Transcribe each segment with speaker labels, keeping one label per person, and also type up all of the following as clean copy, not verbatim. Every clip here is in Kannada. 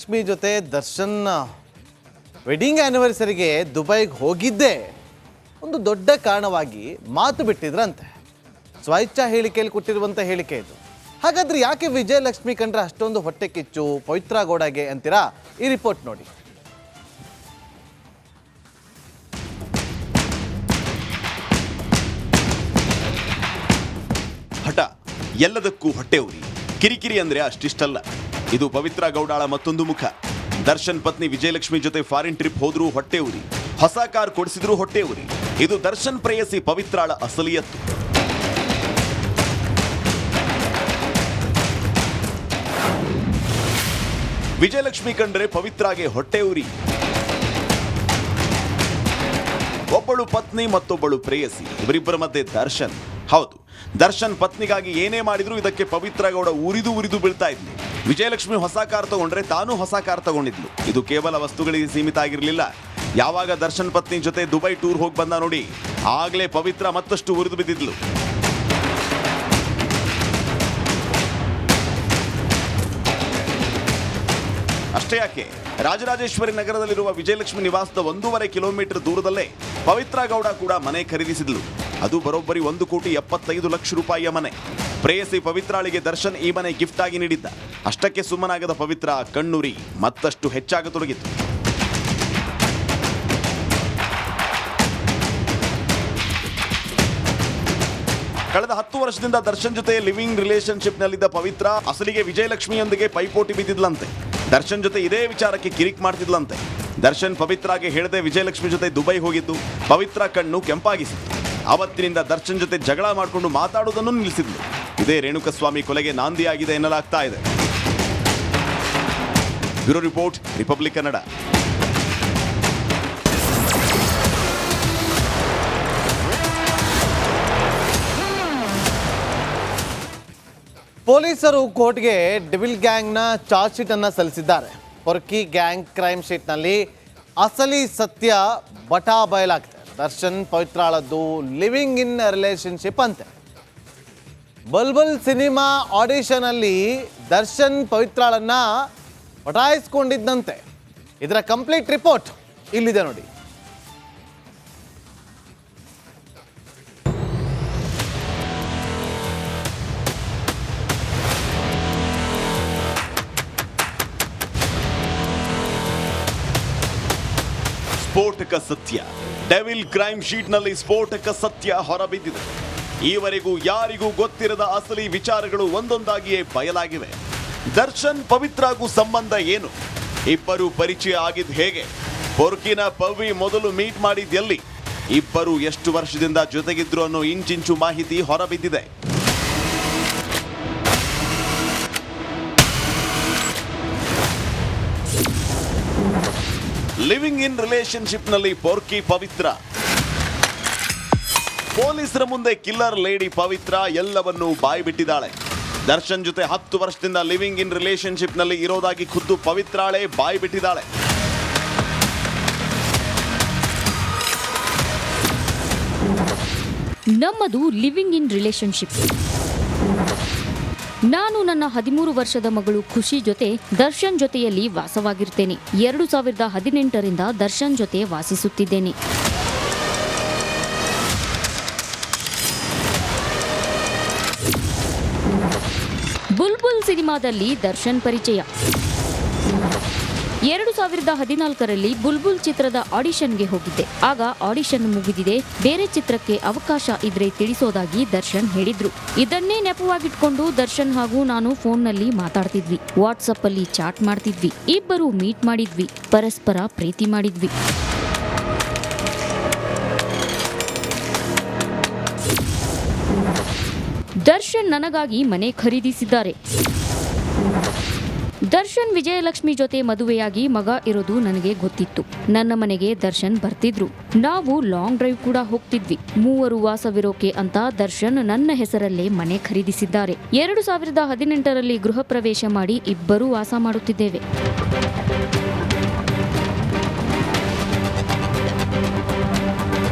Speaker 1: ವಿಜಯಲಕ್ಷ್ಮಿ ಜೊತೆ ದರ್ಶನ್ ವೆಡ್ಡಿಂಗ್ ಆ್ಯನಿವರ್ಸರಿಗೆ ದುಬೈಗೆ ಹೋಗಿದ್ದೇ ಒಂದು ದೊಡ್ಡ ಕಾರಣವಾಗಿ ಮಾತು ಬಿಟ್ಟಿದ್ರಂತೆ. ಸ್ವಇಚ್ಛಾ ಹೇಳಿಕೆಯಲ್ಲಿ ಕೊಟ್ಟಿರುವಂಥ ಹೇಳಿಕೆ ಇದು. ಹಾಗಾದ್ರೆ ಯಾಕೆ ವಿಜಯಲಕ್ಷ್ಮಿ ಕಂಡ್ರೆ ಅಷ್ಟೊಂದು ಹೊಟ್ಟೆ ಕಿಚ್ಚು ಪವಿತ್ರ ಗೌಡಗೆ ಅಂತೀರಾ? ಈ ರಿಪೋರ್ಟ್ ನೋಡಿ.
Speaker 2: ಹಠ, ಎಲ್ಲದಕ್ಕೂ ಹೊಟ್ಟೆ ಉರಿ, ಕಿರಿಕಿರಿ ಅಂದ್ರೆ ಅಷ್ಟಿಷ್ಟಲ್ಲ. ಇದು ಪವಿತ್ರ ಗೌಡಾಳ ಮತ್ತೊಂದು ಮುಖ. ದರ್ಶನ್ ಪತ್ನಿ ವಿಜಯಲಕ್ಷ್ಮಿ ಜೊತೆ ಫಾರಿನ್ ಟ್ರಿಪ್ ಹೋದ್ರೂ ಹೊಟ್ಟೆ ಉರಿ, ಹೊಸ ಕಾರ್ ಕೊಡಿಸಿದ್ರು ಹೊಟ್ಟೆ ಉರಿ. ಇದು ದರ್ಶನ್ ಪ್ರೇಯಸಿ ಪವಿತ್ರಾಳ ಅಸಲಿಯತ್ತು. ವಿಜಯಲಕ್ಷ್ಮಿ ಕಂಡ್ರೆ ಪವಿತ್ರಾಗೆ ಹೊಟ್ಟೆ ಉರಿ. ಒಬ್ಬಳು ಪತ್ನಿ ಮತ್ತೊಬ್ಬಳು ಪ್ರೇಯಸಿ, ಇವರಿಬ್ಬರ ಮಧ್ಯೆ ದರ್ಶನ್. ಹೌದು, ದರ್ಶನ್ ಪತ್ನಿಗಾಗಿ ಏನೇ ಮಾಡಿದ್ರು ಇದಕ್ಕೆ ಪವಿತ್ರ ಗೌಡ ಉರಿದು ಬೀಳ್ತಾ ಇದ್ಲು. ವಿಜಯಲಕ್ಷ್ಮಿ ಹೊಸ ಕಾರ್ ತಗೊಂಡ್ರೆ ತಾನೂ ಹೊಸ ಕಾರ್ ತಗೊಂಡಿದ್ಲು. ಇದು ಕೇವಲ ವಸ್ತುಗಳಿಗೆ ಸೀಮಿತ ಆಗಿರಲಿಲ್ಲ. ಯಾವಾಗ ದರ್ಶನ್ ಪತ್ನಿ ಜೊತೆ ದುಬೈ ಟೂರ್ ಹೋಗಿ ಬಂದ ನೋಡಿ, ಆಗ್ಲೇ ಪವಿತ್ರ ಮತ್ತಷ್ಟು ಉರಿದು ಬಿದ್ದಿದ್ಲು. ಅಷ್ಟೇ ಯಾಕೆ, ರಾಜರಾಜೇಶ್ವರಿ ನಗರದಲ್ಲಿರುವ ವಿಜಯಲಕ್ಷ್ಮಿ ನಿವಾಸದ 1.5 ಕಿಲೋಮೀಟರ್ ದೂರದಲ್ಲೇ ಪವಿತ್ರ ಗೌಡ ಕೂಡ ಮನೆ ಖರೀದಿಸಿದ್ಲು. ಅದು ಬರೋಬ್ಬರಿ 1,75,00,000 ರೂಪಾಯಿಯ ಮನೆ. ಪ್ರೇಯಸಿ ಪವಿತ್ರಾಳಿಗೆ ದರ್ಶನ್ ಈ ಮನೆ ಗಿಫ್ಟ್ ಆಗಿ ನೀಡಿದ್ದ. ಅಷ್ಟಕ್ಕೆ ಸುಮ್ಮನಾಗದ ಪವಿತ್ರ ಕಣ್ಣುರಿ ಮತ್ತಷ್ಟು ಹೆಚ್ಚಾಗತೊಡಗಿತ್ತು. ಕಳೆದ 10 ವರ್ಷದಿಂದ ದರ್ಶನ್ ಜೊತೆ ಲಿವಿಂಗ್ ರಿಲೇಶನ್ಶಿಪ್ ನಲ್ಲಿದ್ದ ಪವಿತ್ರ ಅಸಲಿಗೆ ವಿಜಯಲಕ್ಷ್ಮಿಯೊಂದಿಗೆ ಪೈಪೋಟಿ ಬಿದ್ದಿದ್ಲಂತೆ. ದರ್ಶನ್ ಜೊತೆ ಇದೇ ವಿಚಾರಕ್ಕೆ ಕಿರಿಕ್ ಮಾಡ್ತಿದ್ಲಂತೆ. ದರ್ಶನ್ ಪವಿತ್ರಾಗೆ ಹೇಳದೆ ವಿಜಯಲಕ್ಷ್ಮಿ ಜೊತೆ ದುಬೈ ಹೋಗಿದ್ದು ಪವಿತ್ರ ಕಣ್ಣು ಕೆಂಪಾಗಿಸಿತ್ತು. ಅವತ್ತಿನಿಂದ ದರ್ಶನ್ ಜೊತೆ ಜಗಳ ಮಾಡಿಕೊಂಡು ಮಾತಾಡೋದನ್ನು ನಿಲ್ಲಿಸಿದ್ಲು. ಇದೇ ರೇಣುಕಸ್ವಾಮಿ ಕೊಲೆಗೆ ನಾಂದಿಯಾಗಿದೆ ಎನ್ನಲಾಗ್ತಾ ಇದೆ. Bureau report, republic Kannada.
Speaker 1: ಪೊಲೀಸರು ಕೋರ್ಟ್ಗೆ ಡೆವಿಲ್ ಗ್ಯಾಂಗ್ನ ಚಾರ್ಜ್ ಶೀಟ್ ಅನ್ನು ಸಲ್ಲಿಸಿದ್ದಾರೆ. ಪೊರ್ಕಿ ಗ್ಯಾಂಗ್ ಕ್ರೈಮ್ ಶೀಟ್ನಲ್ಲಿ ಅಸಲಿ ಸತ್ಯ ಬಟಾ ಬಯಲಾಗ್ತದೆ. ದರ್ಶನ್ ಪವಿತ್ರಾಳದ್ದು ಲಿವಿಂಗ್ ಇನ್ ರಿಲೇಶನ್ಶಿಪ್ ಅಂತೆ. ಬಲ್ಬಲ್ ಸಿನಿಮಾ ಆಡಿಷನ್ ಅಲ್ಲಿ ದರ್ಶನ್ ಪವಿತ್ರಾಳನ್ನ ಪಟಾಯಿಸ್ಕೊಂಡಿದ್ದಂತೆ. ಇದರ ಕಂಪ್ಲೀಟ್ ರಿಪೋರ್ಟ್ ಇಲ್ಲಿದೆ ನೋಡಿ.
Speaker 2: ಸ್ಫೋಟಕ ಸತ್ಯ. ಡೆವಿಲ್ ಕ್ರೈಮ್ ಶೀಟ್ನಲ್ಲಿ ಸ್ಫೋಟಕ ಸತ್ಯ ಹೊರಬಿದ್ದಿದೆ. ಈವರೆಗೂ ಯಾರಿಗೂ ಗೊತ್ತಿರದ ಅಸಲಿ ವಿಚಾರಗಳು ಒಂದೊಂದಾಗಿಯೇ ಬಯಲಾಗಿವೆ. ದರ್ಶನ್ ಪವಿತ್ರಾಗೂ ಸಂಬಂಧ ಏನು? ಇಬ್ಬರು ಪರಿಚಯ ಆಗಿದ್ದು ಹೇಗೆ? ಪೊರ್ಕಿನ ಪವಿ ಮೊದಲು ಮೀಟ್ ಮಾಡಿದ್ದೆಲ್ಲಿ? ಇಬ್ಬರು ಎಷ್ಟು ವರ್ಷದಿಂದ ಜೊತೆಗಿದ್ರು ಅನ್ನೋ ಇಂಚಿಂಚು ಮಾಹಿತಿ ಹೊರಬಿದ್ದಿದೆ. ಲಿವಿಂಗ್ ಇನ್ ರಿಲೇಶನ್ಶಿಪ್ನಲ್ಲಿ ಪೊರ್ಕಿ ಪವಿತ್ರ. ಪೊಲೀಸರ ಮುಂದೆ ಕಿಲ್ಲರ್ ಲೇಡಿ ಪವಿತ್ರ ಎಲ್ಲವನ್ನೂ ಬಾಯ್ಬಿಟ್ಟಿದ್ದಾಳೆ. ದರ್ಶನ್ ಜೊತೆ 10 ವರ್ಷದಿಂದ ಲಿವಿಂಗ್ ಇನ್ ರಿಲೇಶನ್ಶಿಪ್ನಲ್ಲಿ ಇರೋದಾಗಿ ಖುದ್ದು ಪವಿತ್ರಾಳೆ ಬಾಯ್ಬಿಟ್ಟಿದ್ದಾಳೆ.
Speaker 3: ನಮ್ಮದು ಲಿವಿಂಗ್ ಇನ್ ರಿಲೇಶನ್ಶಿಪ್. ನಾನು ನನ್ನ 13 ವರ್ಷದ ಮಗಳು ಖುಷಿ ಜೊತೆ ದರ್ಶನ್ ಜೊತೆಯಲ್ಲಿ ವಾಸವಾಗಿರ್ತೇನೆ. 2018ರಿಂದ ದರ್ಶನ್ ಜೊತೆ ವಾಸಿಸುತ್ತಿದ್ದೇನೆ. ಬುಲ್ಬುಲ್ ಸಿನಿಮಾದಲ್ಲಿ ದರ್ಶನ್ ಪರಿಚಯ. 2014ರಲ್ಲಿ ಬುಲ್ಬುಲ್ ಚಿತ್ರದ ಆಡಿಷನ್ಗೆ ಹೋಗಿದ್ದೆ. ಆಗ ಆಡಿಷನ್ ಮುಗಿದಿದೆ, ಬೇರೆ ಚಿತ್ರಕ್ಕೆ ಅವಕಾಶ ಇದ್ರೆ ತಿಳಿಸೋದಾಗಿ ದರ್ಶನ್ ಹೇಳಿದ್ರು. ಇದನ್ನೇ ನೆಪವಾಗಿಟ್ಕೊಂಡು ದರ್ಶನ್ ಹಾಗೂ ನಾನು ಫೋನ್ನಲ್ಲಿ ಮಾತಾಡ್ತಿದ್ವಿ, ವಾಟ್ಸಪ್ ಅಲ್ಲಿ ಚಾಟ್ ಮಾಡ್ತಿದ್ವಿ, ಇಬ್ಬರು ಮೀಟ್ ಮಾಡಿದ್ವಿ, ಪರಸ್ಪರ ಪ್ರೀತಿ ಮಾಡಿದ್ವಿ. ದರ್ಶನ್ ನನಗಾಗಿ ಮನೆ ಖರೀದಿಸಿದ್ದಾರೆ. ದರ್ಶನ್ ವಿಜಯಲಕ್ಷ್ಮಿ ಜೊತೆ ಮದುವೆಯಾಗಿ ಮಗ ಇರೋದು ನನಗೆ ಗೊತ್ತಿತ್ತು. ನನ್ನ ಮನೆಗೆ ದರ್ಶನ್ ಬರ್ತಿದ್ರು. ನಾವು ಲಾಂಗ್ ಡ್ರೈವ್ ಕೂಡ ಹೋಗ್ತಿದ್ವಿ. 3 ವಾಸವಿರೋಕೆ ಅಂತ ದರ್ಶನ್ ನನ್ನ ಹೆಸರಲ್ಲೇ ಮನೆ ಖರೀದಿಸಿದ್ದಾರೆ. 2018ರಲ್ಲಿ ಗೃಹ ಪ್ರವೇಶ ಮಾಡಿ ಇಬ್ಬರೂ ವಾಸ ಮಾಡುತ್ತಿದ್ದೇವೆ.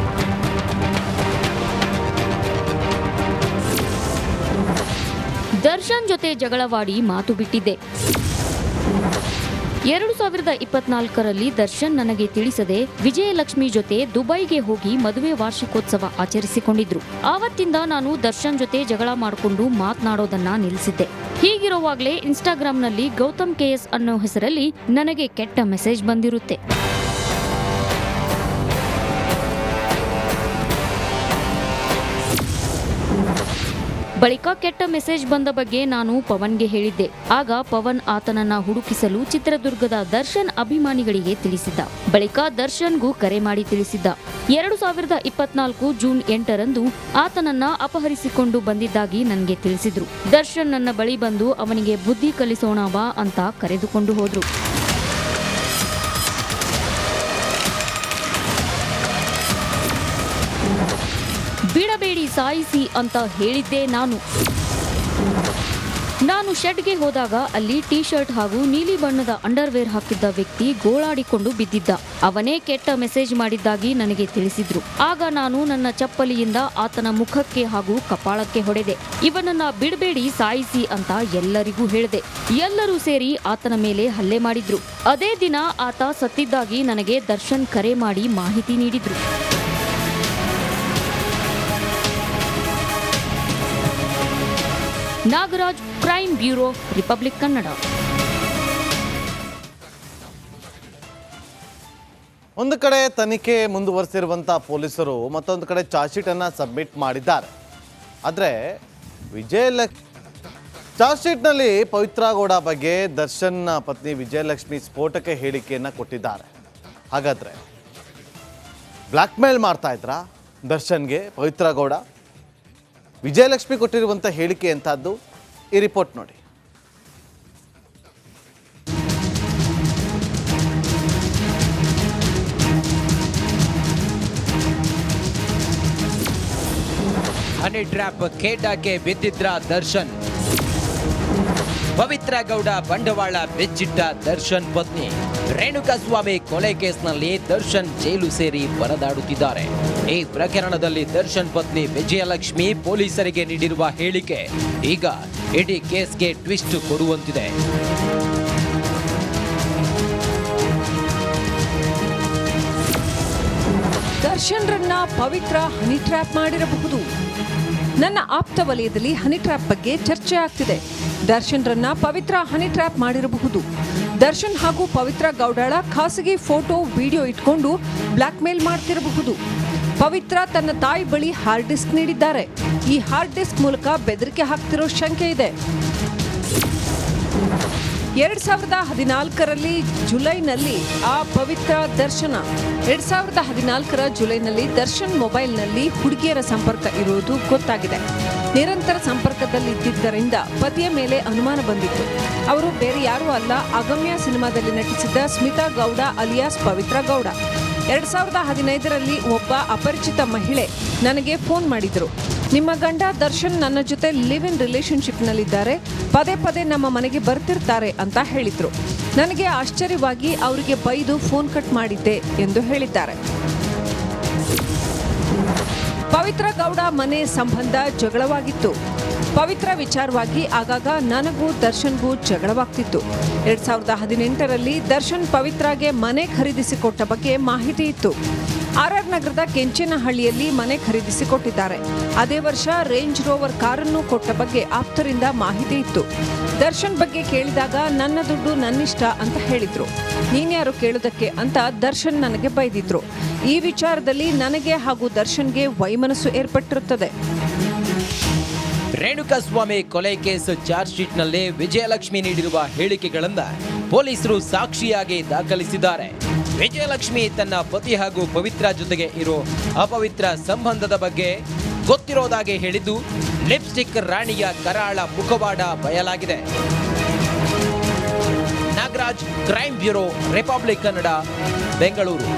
Speaker 3: ದರ್ಶನ್ ಜೊತೆ ಜಗಳವಾಡಿ ಮಾತು ಬಿಟ್ಟಿದ್ದೆ. 2024ರಲ್ಲಿ ದರ್ಶನ್ ನನಗೆ ತಿಳಿಸದೆ ವಿಜಯಲಕ್ಷ್ಮಿ ಜೊತೆ ದುಬೈಗೆ ಹೋಗಿ ಮದುವೆ ವಾರ್ಷಿಕೋತ್ಸವ ಆಚರಿಸಿಕೊಂಡಿದ್ರು. ಆವತ್ತಿಂದ ನಾನು ದರ್ಶನ್ ಜೊತೆ ಜಗಳ ಮಾಡಿಕೊಂಡು ಮಾತನಾಡೋದನ್ನ ನಿಲ್ಲಿಸಿದ್ದೆ. ಹೀಗಿರುವಾಗಲೇ ಇನ್ಸ್ಟಾಗ್ರಾಂನಲ್ಲಿ ಗೌತಮ್ KS ಅನ್ನೋ ಹೆಸರಲ್ಲಿ ನನಗೆ ಕೆಟ್ಟ ಮೆಸೇಜ್ ಬಂದಿರುತ್ತೆ. ಬಳಿಕ ಕೆಟ್ಟ ಮೆಸೇಜ್ ಬಂದ ಬಗ್ಗೆ ನಾನು ಪವನ್ಗೆ ಹೇಳಿದ್ದೆ. ಆಗ ಪವನ್ ಆತನನ್ನ ಹುಡುಕಿಸಲು ಚಿತ್ರದುರ್ಗದ ದರ್ಶನ್ ಅಭಿಮಾನಿಗಳಿಗೆ ತಿಳಿಸಿದ್ದ. ಬಳಿಕ ದರ್ಶನ್ಗೂ ಕರೆ ಮಾಡಿ ತಿಳಿಸಿದ್ದ. 2024 ಜೂನ್ 8ರಂದು ಆತನನ್ನ ಅಪಹರಿಸಿಕೊಂಡು ಬಂದಿದ್ದಾಗಿ ನನಗೆ ತಿಳಿಸಿದ್ರು. ದರ್ಶನ್ ನನ್ನ ಬಳಿ ಬಂದು ಅವನಿಗೆ ಬುದ್ಧಿ ಕಲಿಸೋಣ ಬಾ ಅಂತ ಕರೆದುಕೊಂಡು ಹೋದ್ರು. ಬಿಡಬೇಡಿ ಸಾಯಿಸಿ ಅಂತ ಹೇಳಿದ್ದೆ ನಾನು ಶೆಡ್ಗೆ ಹೋದಾಗ ಅಲ್ಲಿ ಟೀ ಶರ್ಟ್ ಹಾಗೂ ನೀಲಿ ಬಣ್ಣದ ಅಂಡರ್ವೇರ್ ಹಾಕಿದ್ದ ವ್ಯಕ್ತಿ ಗೋಳಾಡಿಕೊಂಡು ಬಿದ್ದಿದ್ದ. ಅವನೇ ಕೆಟ್ಟ ಮೆಸೇಜ್ ಮಾಡಿದ್ದಾಗಿ ನನಗೆ ತಿಳಿಸಿದ್ರು. ಆಗ ನಾನು ನನ್ನ ಚಪ್ಪಲಿಯಿಂದ ಆತನ ಮುಖಕ್ಕೆ ಹಾಗೂ ಕಪಾಳಕ್ಕೆ ಹೊಡೆದೆ. ಇವನನ್ನ ಬಿಡಬೇಡಿ ಸಾಯಿಸಿ ಅಂತ ಎಲ್ಲರಿಗೂ ಹೇಳಿದೆ. ಎಲ್ಲರೂ ಸೇರಿ ಆತನ ಮೇಲೆ ಹಲ್ಲೆ ಮಾಡಿದ್ರು. ಅದೇ ದಿನ ಆತ ಸತ್ತಿದ್ದಾಗಿ ನನಗೆ ದರ್ಶನ್ ಕರೆ ಮಾಡಿ ಮಾಹಿತಿ ನೀಡಿದ್ರು. Nagaraj, crime bureau, republic Kannada.
Speaker 1: ಒಂದು ಕಡೆ ತನಿಖೆ ಮುಂದುವರೆಸಿರುವಂಥ ಪೊಲೀಸರು ಮತ್ತೊಂದು ಕಡೆ ಚಾರ್ಜ್ ಶೀಟನ್ನು ಸಬ್ಮಿಟ್ ಮಾಡಿದ್ದಾರೆ. ಆದರೆ ಚಾರ್ಜ್ ಶೀಟ್ನಲ್ಲಿ ಪವಿತ್ರ ಗೌಡ ಬಗ್ಗೆ ದರ್ಶನ್ನ ಪತ್ನಿ ವಿಜಯಲಕ್ಷ್ಮಿ ಸ್ಫೋಟಕ ಹೇಳಿಕೆಯನ್ನು ಕೊಟ್ಟಿದ್ದಾರೆ. ಹಾಗಾದರೆ ಬ್ಲ್ಯಾಕ್ ಮೇಲ್ ಮಾಡ್ತಾ ಇದ್ರಾ ದರ್ಶನ್ಗೆ ಪವಿತ್ರ ಗೌಡ? ವಿಜಯಲಕ್ಷ್ಮಿ ಕೊಟ್ಟಿರುವಂಥ ಹೇಳಿಕೆ ಎಂಥದ್ದು? ಈ ರಿಪೋರ್ಟ್ ನೋಡಿ.
Speaker 4: ಹನಿ ಟ್ರ್ಯಾಪ್ ಖೇಡಾಕ್ಕೆ ಬಿದ್ದಿದ್ರ ದರ್ಶನ್. ಪವಿತ್ರ ಗೌಡ ಬಂಡವಾಳ ಬೆಚ್ಚಿಟ್ಟ ದರ್ಶನ್ ಪತ್ನಿ. ರೇಣುಕಾಸ್ವಾಮಿ ಕೊಲೆ ಕೇಸ್ನಲ್ಲಿ ದರ್ಶನ್ ಜೈಲು ಸೇರಿ ಪರದಾಡುತ್ತಿದ್ದಾರೆ. ಈ ಪ್ರಕರಣದಲ್ಲಿ ದರ್ಶನ್ ಪತ್ನಿ ವಿಜಯಲಕ್ಷ್ಮಿ ಪೊಲೀಸರಿಗೆ ನೀಡಿರುವ ಹೇಳಿಕೆ ಈಗ ಇಡೀ ಕೇಸ್ಗೆ ಟ್ವಿಸ್ಟ್ ಕೊಡುವಂತಿದೆ.
Speaker 5: ದರ್ಶನ್ರನ್ನ ಪವಿತ್ರ ಹನಿ ಟ್ರ್ಯಾಪ್ ಮಾಡಿರಬಹುದು. ನನ್ನ ಆಪ್ತ ವಲಯದಲ್ಲಿ ಹನಿ ಟ್ರ್ಯಾಪ್ ಬಗ್ಗೆ ಚರ್ಚೆ ಆಗ್ತಿದೆ. ದರ್ಶನ್ರನ್ನ ಪವಿತ್ರ ಹನಿ ಟ್ರ್ಯಾಪ್ ಮಾಡಿರಬಹುದು. ದರ್ಶನ್ ಹಾಗೂ ಪವಿತ್ರ ಗೌಡಳ ಖಾಸಗಿ ಫೋಟೋ ವಿಡಿಯೋ ಇಟ್ಕೊಂಡು ಬ್ಲ್ಯಾಕ್ ಮೇಲ್ ಮಾಡ್ತಿರಬಹುದು. ಪವಿತ್ರ ತನ್ನ ತಾಯಿ ಬಳಿ ಹಾರ್ಡ್ ಡಿಸ್ಕ್ ನೀಡಿದ್ದಾರೆ. ಈ ಹಾರ್ಡ್ ಡಿಸ್ಕ್ ಮೂಲಕ ಬೆದರಿಕೆ ಹಾಕ್ತಿರೋ ಶಂಕೆ ಇದೆ. 2014ರಲ್ಲಿ ಜುಲೈನಲ್ಲಿ ಆ ಪವಿತ್ರ ದರ್ಶನ 2014ರ ಜುಲೈನಲ್ಲಿ ದರ್ಶನ್ ಮೊಬೈಲ್ನಲ್ಲಿ ಹುಡುಗಿಯರ ಸಂಪರ್ಕ ಇರುವುದು ಗೊತ್ತಾಗಿದೆ. ನಿರಂತರ ಸಂಪರ್ಕದಲ್ಲಿದ್ದರಿಂದ ಪತಿಯ ಮೇಲೆ ಅನುಮಾನ ಬಂದಿತ್ತು. ಅವರು ಬೇರೆ ಯಾರೂ ಅಲ್ಲ, ಅಗಮ್ಯ ಸಿನಿಮಾದಲ್ಲಿ ನಟಿಸಿದ್ದ ಸ್ಮಿತಾ ಗೌಡ ಅಲಿಯಾಸ್ ಪವಿತ್ರ ಗೌಡ. 2015ರಲ್ಲಿ ಒಬ್ಬ ಅಪರಿಚಿತ ಮಹಿಳೆ ನನಗೆ ಫೋನ್ ಮಾಡಿದ್ರು. ನಿಮ್ಮ ಗಂಡ ದರ್ಶನ್ ನನ್ನ ಜೊತೆ ಲಿವ್ ಇನ್ ರಿಲೇಶನ್ಶಿಪ್ನಲ್ಲಿದ್ದಾರೆ, ಪದೇ ಪದೇ ನಮ್ಮ ಮನೆಗೆ ಬರ್ತಿರ್ತಾರೆ ಅಂತ ಹೇಳಿದ್ರು. ನನಗೆ ಆಶ್ಚರ್ಯವಾಗಿ ಅವರಿಗೆ ಬೈದು ಫೋನ್ ಕಟ್ ಮಾಡಿದ್ದೆ ಎಂದು ಹೇಳಿದ್ದಾರೆ. ಪವಿತ್ರ ಗೌಡ ಮನೆ ಸಂಬಂಧ ಜಗಳವಾಗಿತ್ತು. ಪವಿತ್ರ ವಿಚಾರವಾಗಿ ಆಗಾಗ ನನಗೂ ದರ್ಶನ್ಗೂ ಜಗಳವಾಗ್ತಿತ್ತು. 2018ರಲ್ಲಿ ದರ್ಶನ್ ಪವಿತ್ರಾಗೆ ಮನೆ ಖರೀದಿಸಿಕೊಟ್ಟ ಬಗ್ಗೆ ಮಾಹಿತಿ ಇತ್ತು. RR ನಗರದ ಕೆಂಚನಹಳ್ಳಿಯಲ್ಲಿ ಮನೆ ಖರೀದಿಸಿಕೊಟ್ಟಿದ್ದಾರೆ. ಅದೇ ವರ್ಷ ರೇಂಜ್ ರೋವರ್ ಕಾರನ್ನು ಕೊಟ್ಟ ಬಗ್ಗೆ ಆಪ್ತರಿಂದ ಮಾಹಿತಿ ಇತ್ತು. ದರ್ಶನ್ ಬಗ್ಗೆ ಕೇಳಿದಾಗ ನನ್ನ ದುಡ್ಡು ನನ್ನಿಷ್ಟ ಅಂತ ಹೇಳಿದ್ರು. ನೀನ್ಯಾರು ಕೇಳೋದಕ್ಕೆ ಅಂತ ದರ್ಶನ್ ನನಗೆ ಬೈದಿದ್ರು. ಈ ವಿಚಾರದಲ್ಲಿ ನನಗೆ ಹಾಗೂ ದರ್ಶನ್ಗೆ ವೈಮನಸ್ಸು ಏರ್ಪಟ್ಟಿರುತ್ತದೆ.
Speaker 4: ರೇಣುಕಾಸ್ವಾಮಿ ಕೊಲೆ ಕೇಸ್ ಚಾರ್ಜ್ ಶೀಟ್ನಲ್ಲಿ ವಿಜಯಲಕ್ಷ್ಮಿ ನೀಡಿರುವ ಹೇಳಿಕೆಗಳನ್ನು ಪೊಲೀಸರು ಸಾಕ್ಷಿಯಾಗಿ ದಾಖಲಿಸಿದ್ದಾರೆ. ವಿಜಯಲಕ್ಷ್ಮಿ ತನ್ನ ಪತಿ ಹಾಗೂ ಪವಿತ್ರ ಜೊತೆಗೆ ಇರೋ ಅಪವಿತ್ರ ಸಂಬಂಧದ ಬಗ್ಗೆ ಗೊತ್ತಿರೋದಾಗಿ ಹೇಳಿದ್ದು ಲಿಪ್ಸ್ಟಿಕ್ ರಾಣಿಯ ಕರಾಳ ಮುಖವಾಡ ಬಯಲಾಗಿದೆ. Nagaraj, crime bureau, republic Kannada, Bengaluru.